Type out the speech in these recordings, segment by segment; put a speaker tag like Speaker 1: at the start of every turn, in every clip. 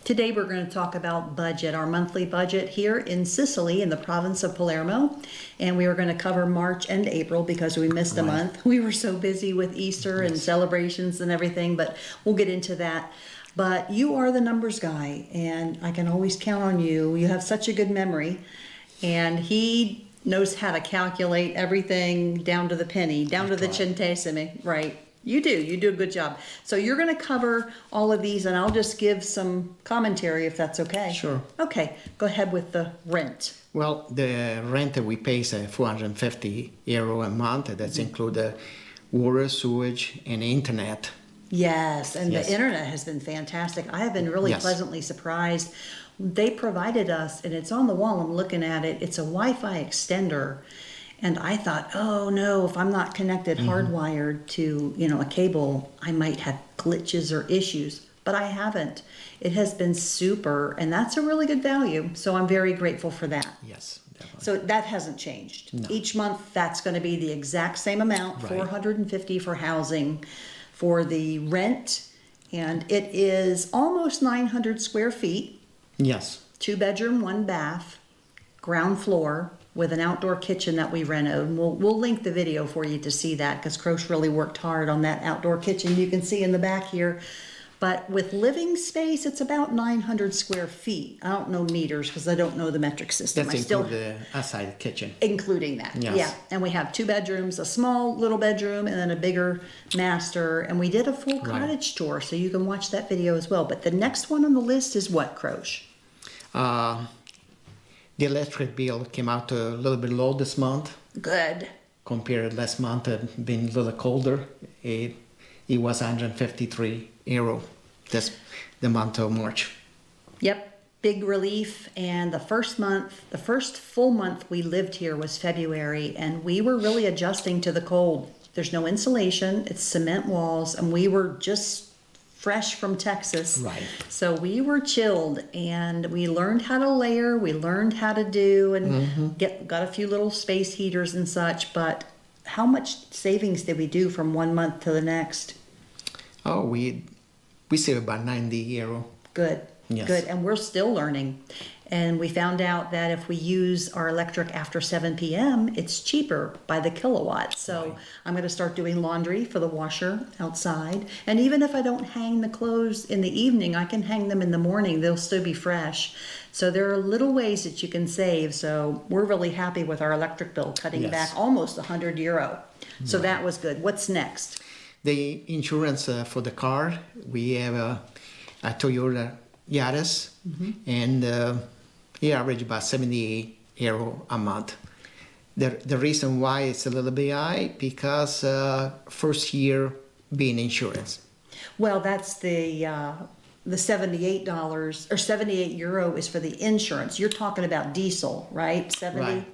Speaker 1: Today we're going to talk about budget, our monthly budget here in Sicily in the province of Palermo. And we are going to cover March and April because we missed a month. We were so busy with Easter and celebrations and everything, but we'll get into that. But you are the numbers guy and I can always count on you. You have such a good memory and he knows how to calculate everything down to the penny, down to the centesimi, right? You do a good job. So you're going to cover all of these and I'll just give some commentary if that's okay.
Speaker 2: Sure.
Speaker 1: Okay, go ahead with the rent.
Speaker 2: Well, the rent that we pay is €450 a month. That's include the water, sewage, and internet.
Speaker 1: Yes, and the internet has been fantastic. I have been really pleasantly surprised. They provided us, and it's on the wall, I'm looking at it, it's a Wi-Fi extender. And I thought, oh no, if I'm not connected hardwired to, a cable, I might have glitches or issues, but I haven't. It has been super, and that's a really good value. So I'm very grateful for that.
Speaker 2: Yes, definitely.
Speaker 1: So that hasn't changed.
Speaker 2: No.
Speaker 1: Each month, that's going to be the exact same amount, $450 for housing, for the rent, and it is almost 900 square feet.
Speaker 2: Yes.
Speaker 1: 2-bedroom, 1 bath, ground floor, with an outdoor kitchen that we renoed. We'll link the video for you to see that because Croce really worked hard on that outdoor kitchen you can see in the back here. But with living space, it's about 900 square feet. I don't know meters because I don't know the metric system.
Speaker 2: That's the outside kitchen.
Speaker 1: Including that,
Speaker 2: yes.
Speaker 1: Yeah. And we have 2 bedrooms, a small little bedroom, and then a bigger master. And we did a full cottage tour, so you can watch that video as well. But the next one on the list is what, Croce?
Speaker 2: The electric bill came out a little bit low this month.
Speaker 1: Good.
Speaker 2: Compared to last month, being a little colder, it was €153 the month of March.
Speaker 1: Yep, big relief. And the first full month we lived here was February, and we were really adjusting to the cold. There's no insulation, it's cement walls, and we were just fresh from Texas.
Speaker 2: Right.
Speaker 1: So we were chilled and we learned how to layer, we learned how to do and got a few little space heaters and such, but how much savings did we do from one month to the next?
Speaker 2: Oh, we save about €90.
Speaker 1: Good.
Speaker 2: Yes.
Speaker 1: Good. And we're still learning. And we found out that if we use our electric after 7 p.m., it's cheaper by the kilowatt. So I'm going to start doing laundry for the washer outside. And even if I don't hang the clothes in the evening, I can hang them in the morning. They'll still be fresh. So there are little ways that you can save. So we're really happy with our electric bill, cutting back almost €100. So that was good. What's next?
Speaker 2: The insurance for the car, we have a Toyota Yaris, and he averaged about €78 a month. The reason why it's a little bit high, because first year being insurance.
Speaker 1: Well, that's the $78 or €78 is for the insurance. You're talking about diesel, right? 70.
Speaker 2: Right.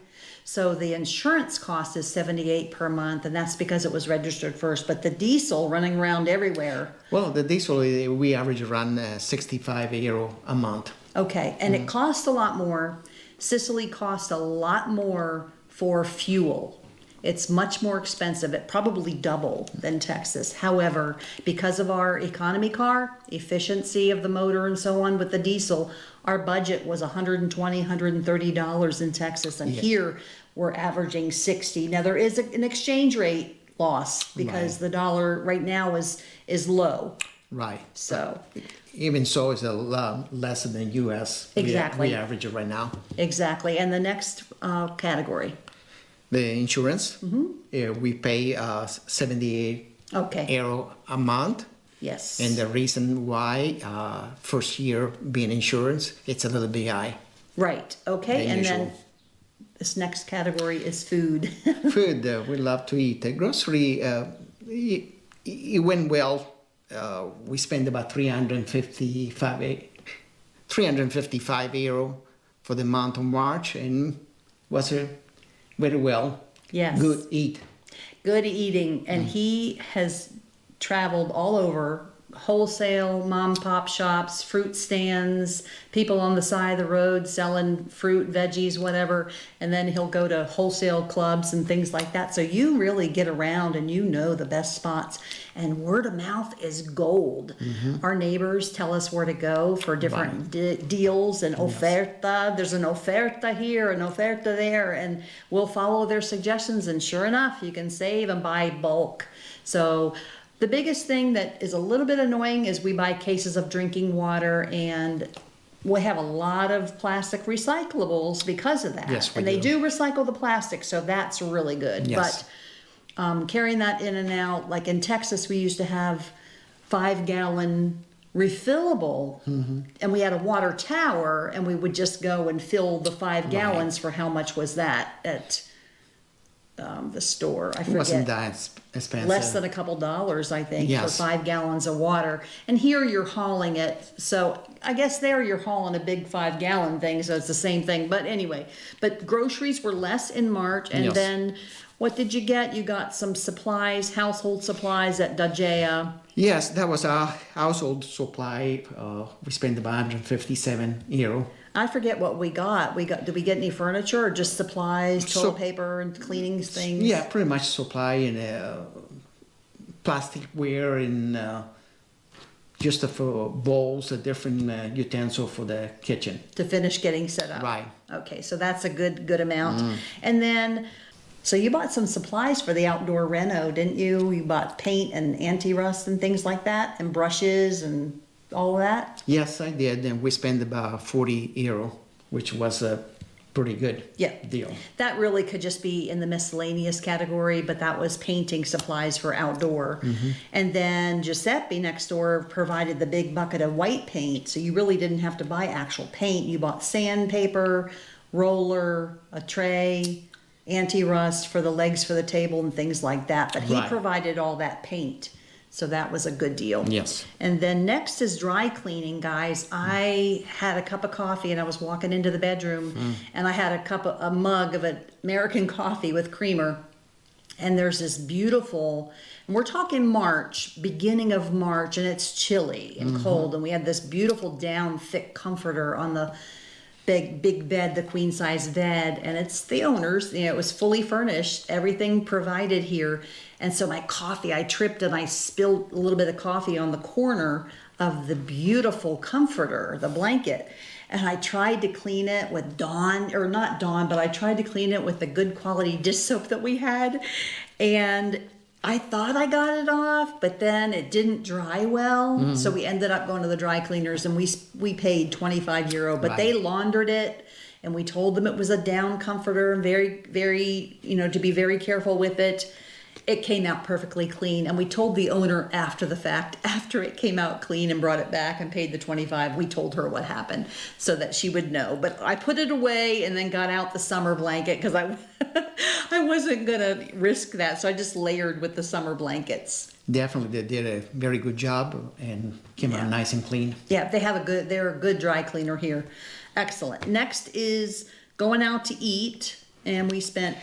Speaker 1: So the insurance cost is $78 per month, and that's because it was registered first. But the diesel running around everywhere.
Speaker 2: Well, the diesel, we average around €65 a month.
Speaker 1: Okay, and it costs a lot more. Sicily costs a lot more for fuel. It's much more expensive. It probably double than Texas. However, because of our economy car, efficiency of the motor and so on with the diesel, our budget was $120, $130 in Texas. And here we're averaging 60. Now there is an exchange rate loss because the dollar right now is low.
Speaker 2: Right.
Speaker 1: So
Speaker 2: even so, it's a lot less than U.S.
Speaker 1: Exactly.
Speaker 2: We average it right now.
Speaker 1: Exactly. And the next category?
Speaker 2: The insurance, we pay €78 a month.
Speaker 1: Yes.
Speaker 2: And the reason why, first year being insurance, it's a little bit high.
Speaker 1: Right. Okay. And then this next category is food.
Speaker 2: Food, we love to eat. Grocery, it went well. We spent about €355 for the month of March, and was very well.
Speaker 1: Yes.
Speaker 2: Good eat.
Speaker 1: Good eating. And he has traveled all over wholesale mom pop shops, fruit stands, people on the side of the road selling fruit, veggies, whatever. And then he'll go to wholesale clubs and things like that. So you really get around and you know the best spots. And word of mouth is gold. Our neighbors tell us where to go for different deals and oferta. There's an oferta here, an oferta there, and we'll follow their suggestions. And sure enough, you can save and buy bulk. So the biggest thing that is a little bit annoying is we buy cases of drinking water, and we have a lot of plastic recyclables because of that.
Speaker 2: Yes, we
Speaker 1: and they
Speaker 2: do.
Speaker 1: do recycle the plastic, so that's really good.
Speaker 2: Yes.
Speaker 1: But carrying that in and out, like in Texas, we used to have 5-gallon refillable, and we had a water tower, and we would just go and fill the 5 gallons for how much was that at the store? I
Speaker 2: It
Speaker 1: forget.
Speaker 2: wasn't that expensive.
Speaker 1: Less than a couple dollars, I think,
Speaker 2: Yes.
Speaker 1: for 5 gallons of water. And here you're hauling it. So I guess there you're hauling a big 5-gallon thing, so it's the same thing. But anyway, but groceries were less in March. And
Speaker 2: Yes.
Speaker 1: then what did you get? You got some supplies, household supplies at Dagea.
Speaker 2: Yes, that was our household supply. We spent about 157 euro.
Speaker 1: I forget what we got. Did we get any furniture or just supplies, toilet
Speaker 2: So-
Speaker 1: paper and cleaning things?
Speaker 2: Yeah, pretty much supply and plasticware and just for bowls, a different utensil for the kitchen.
Speaker 1: To finish getting set up.
Speaker 2: Right.
Speaker 1: Okay, so that's a good amount. And then, so you bought some supplies for the outdoor reno, didn't you? You bought paint and anti-rust and things like that, and brushes and all of that?
Speaker 2: Yes, I did, and we spent about 40 euro, which was a pretty good
Speaker 1: Yeah.
Speaker 2: deal.
Speaker 1: That really could just be in the miscellaneous category, but that was painting supplies for outdoor. And then Giuseppe next door provided the big bucket of white paint, so you really didn't have to buy actual paint. You bought sandpaper, roller, a tray, anti-rust for the legs for the table and things like that. But he
Speaker 2: Right.
Speaker 1: provided all that paint, so that was a good deal.
Speaker 2: Yes.
Speaker 1: And then next is dry cleaning, guys. I had a cup of coffee and I was walking into the bedroom and I had a mug of American coffee with creamer. And there's this beautiful, and we're talking March, beginning of March, and it's chilly and cold. And we had this beautiful down thick comforter on the big bed, the queen size bed, and it's the owner's, it was fully furnished, everything provided here. And so my coffee, I tripped and I spilled a little bit of coffee on the corner of the beautiful comforter, the blanket. And I tried to clean it with Dawn, or not Dawn, but I tried to clean it with the good quality dish soap that we had. And I thought I got it off, but then it didn't dry well. So we ended up going to the dry cleaners, and we paid 25 euro, but they laundered it, and we told them it was a down comforter and very, to be very careful with it. It came out perfectly clean, and we told the owner after the fact, after it came out clean and brought it back and paid the 25, we told her what happened so that she would know. But I put it away and then got out the summer blanket because I wasn't going to risk that. So I just layered with the summer blankets.
Speaker 2: Definitely, they did a very good job and came out nice and clean.
Speaker 1: Yeah, they're a good dry cleaner here. Excellent. Next is going out to eat, and we spent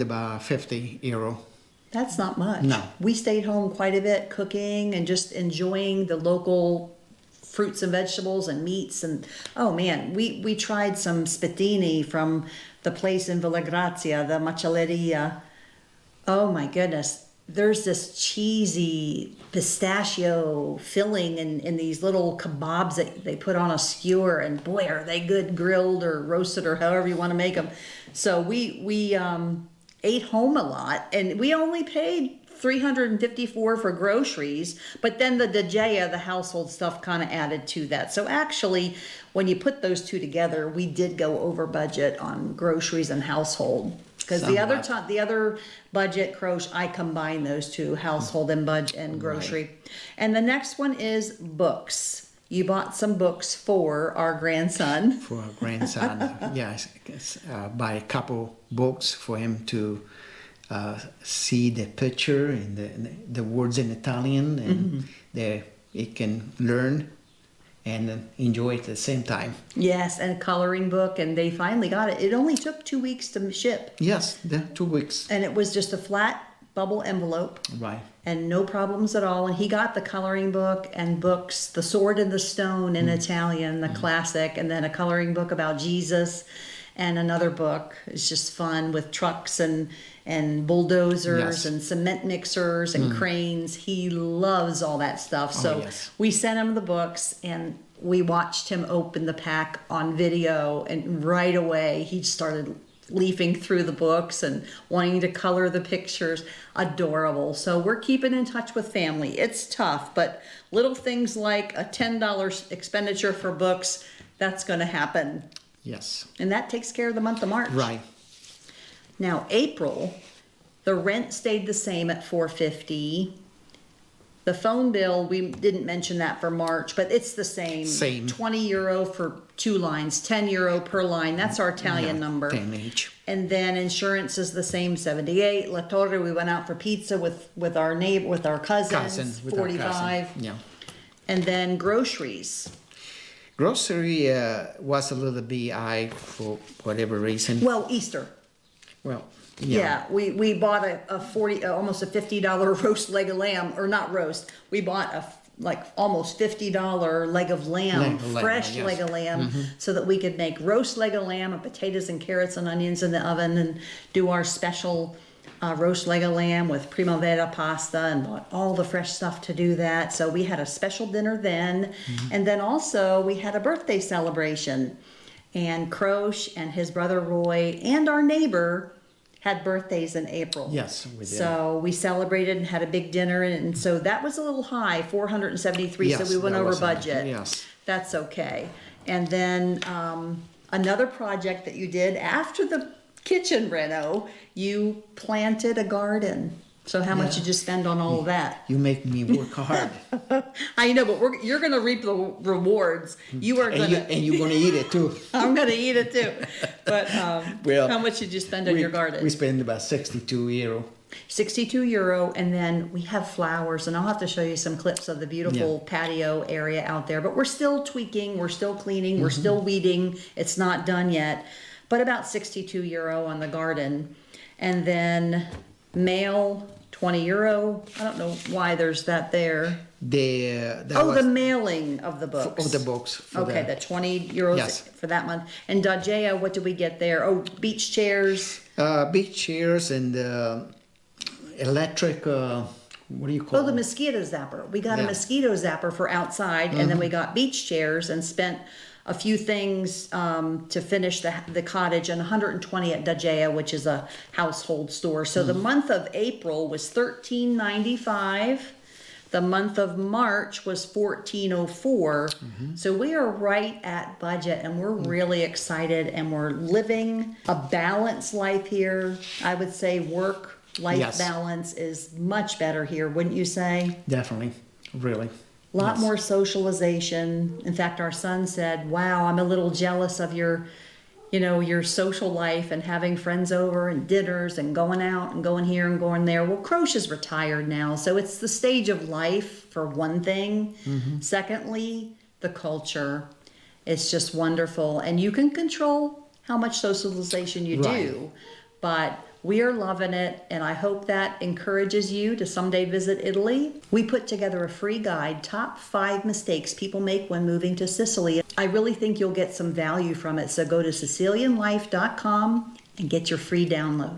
Speaker 2: about 50 euro.
Speaker 1: That's not much.
Speaker 2: No.
Speaker 1: We stayed home quite a bit cooking and just enjoying the local fruits and vegetables and meats. And oh man, we tried some spetini from the place in Villa Grazia, the macelleria. Oh my goodness. There's this cheesy pistachio filling in these little kebabs that they put on a skewer, and boy, are they good grilled or roasted or however you want to make them. So we ate home a lot, and we only paid 354 for groceries, but then the Dagea, the household stuff, kind of added to that. So actually, when you put those two together, we did go over budget on groceries and household. Because the other budget, Croce, I combine those two, household and budget and grocery. Right. And the next one is books. You bought some books for our grandson.
Speaker 2: For our grandson, yes. Buy a couple books for him to see the picture and the words in Italian, and he can learn and enjoy it at the same time.
Speaker 1: Yes, and a coloring book, and they finally got it. It only took 2 weeks to ship.
Speaker 2: Yes, 2 weeks.
Speaker 1: And it was just a flat bubble envelope.
Speaker 2: Right.
Speaker 1: and no problems at all. And he got the coloring book and books, The Sword and the Stone in Italian, the classic, and then a coloring book about Jesus, and another book. It's just fun with trucks and bulldozers
Speaker 2: Yes.
Speaker 1: and cement mixers and cranes. He loves all that stuff. So
Speaker 2: yes.
Speaker 1: we sent him the books, and we watched him open the pack on video, and right away he started leafing through the books and wanting to color the pictures. Adorable. So we're keeping in touch with family. It's tough, but little things like a $10 expenditure for books, that's going to happen.
Speaker 2: Yes.
Speaker 1: And that takes care of the month of March.
Speaker 2: Right.
Speaker 1: Now, April, the rent stayed the same at $450. The phone bill, we didn't mention that for March, but it's the same.
Speaker 2: Same.
Speaker 1: €20 for 2 lines, €10 per line. That's our Italian
Speaker 2: Yeah,
Speaker 1: number.
Speaker 2: 10 each.
Speaker 1: And then insurance is the same, 78. La Torre, we went out for pizza with our neighbor, with our cousins,
Speaker 2: With our
Speaker 1: 45.
Speaker 2: cousin. Yeah.
Speaker 1: And then groceries.
Speaker 2: Grocery was a little bit high for whatever reason.
Speaker 1: Well, Easter.
Speaker 2: Well,
Speaker 1: Yeah, we bought a 40, almost a $50 roast leg of lamb, or not roast. We bought almost $50 leg of lamb,
Speaker 2: Leg of lamb,
Speaker 1: fresh
Speaker 2: yes.
Speaker 1: leg of lamb, so that we could make roast leg of lamb and potatoes and carrots and onions in the oven, and do our special roast leg of lamb with primavera pasta, and bought all the fresh stuff to do that. So we had a special dinner then, and then also we had a birthday celebration, and Croce and his brother Roy and our neighbor had birthdays in April.
Speaker 2: Yes, we did.
Speaker 1: So we celebrated and had a big dinner, and so that was a little high, 473.
Speaker 2: Yes,
Speaker 1: so we went
Speaker 2: that
Speaker 1: over
Speaker 2: was high.
Speaker 1: budget.
Speaker 2: Yes.
Speaker 1: That's okay. And then another project that you did after the kitchen reno, you planted a garden. So how much
Speaker 2: Yeah.
Speaker 1: did you spend on all of that?
Speaker 2: You make me work hard.
Speaker 1: I know, but you're going to reap the rewards. You are going to.
Speaker 2: And you're going to eat it too.
Speaker 1: I'm going to eat it too. But
Speaker 2: Well,
Speaker 1: how much did you spend on your garden?
Speaker 2: We spend about €62.
Speaker 1: €62, and then we have flowers, and I'll have to show you some clips of the beautiful patio area out there. But we're still tweaking, we're still cleaning, we're still weeding. It's not done yet, but about €62 on the garden. And then mail, €20. I don't know why there's that there. The mailing of the books.
Speaker 2: Of the books. For
Speaker 1: Okay, the €20
Speaker 2: Yes.
Speaker 1: for that month. And Dagea, what did we get there? Oh, beach chairs.
Speaker 2: Big chairs and electric, what do you call
Speaker 1: Oh, the
Speaker 2: it?
Speaker 1: mosquito zapper. We got a
Speaker 2: Yeah.
Speaker 1: mosquito zapper for outside, and then we got beach chairs and spent a few things to finish the cottage, and 120 at Dagea, which is a household store. So the month of April was $13.95. The month of March was $14.04. So we are right at budget, and we're really excited, and we're living a balanced life here. I would say work-life
Speaker 2: Yes.
Speaker 1: balance is much better here, wouldn't you say?
Speaker 2: Definitely, really.
Speaker 1: A lot
Speaker 2: Yes.
Speaker 1: more socialization. In fact, our son said, "Wow, I'm a little jealous of your social life and having friends over and dinners and going out and going here and going there." Well, Croce is retired now, so it's the stage of life for one thing. Secondly, the culture. It's just wonderful, and you can control how much socialization you
Speaker 2: Right.
Speaker 1: do, but we are loving it, and I hope that encourages you to someday visit Italy. We put together a free guide, top 5 mistakes people make when moving to Sicily. I really think you'll get some value from it, so go to SicilianLife.com and get your free download.